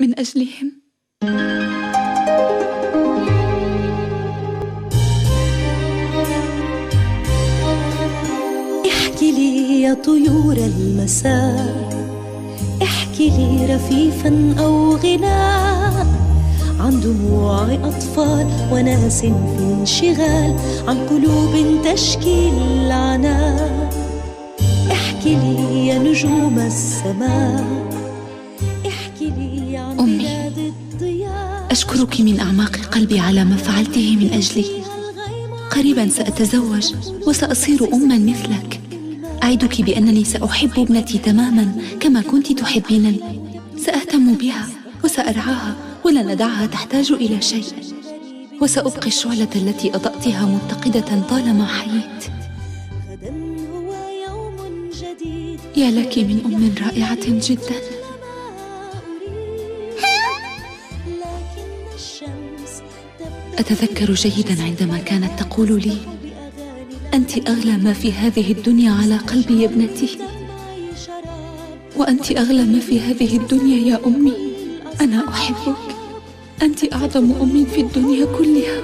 من أجلهم. احكي لي يا طيور المساء، احكي لي رفيفا أو غناء عن دموع أطفال وناس في انشغال، عن قلوب تشكي العناء. احكي لي يا نجوم السماء، احكي لي عن بلاد الضياء. أشكرك من أعماق قلبي على ما فعلته من أجلي. قريبا سأتزوج وسأصير أماً مثلك. أعدك بأنني سأحب ابنتي تماماً كما كنت تحبينني. سأهتم بها وسأرعاها ولا ندعها تحتاج إلى شيء، وسأبقي الشعلة التي أضأتها متقدة طالما حييت. يا لك من أم رائعة جداً. أتذكر جيداً عندما كانت تقول لي: أنت أغلى ما في هذه الدنيا على قلبي يا ابنتي، وأنت أغلى ما في هذه الدنيا يا أمي. أنا أحبك، أنت أعظم أم في الدنيا كلها.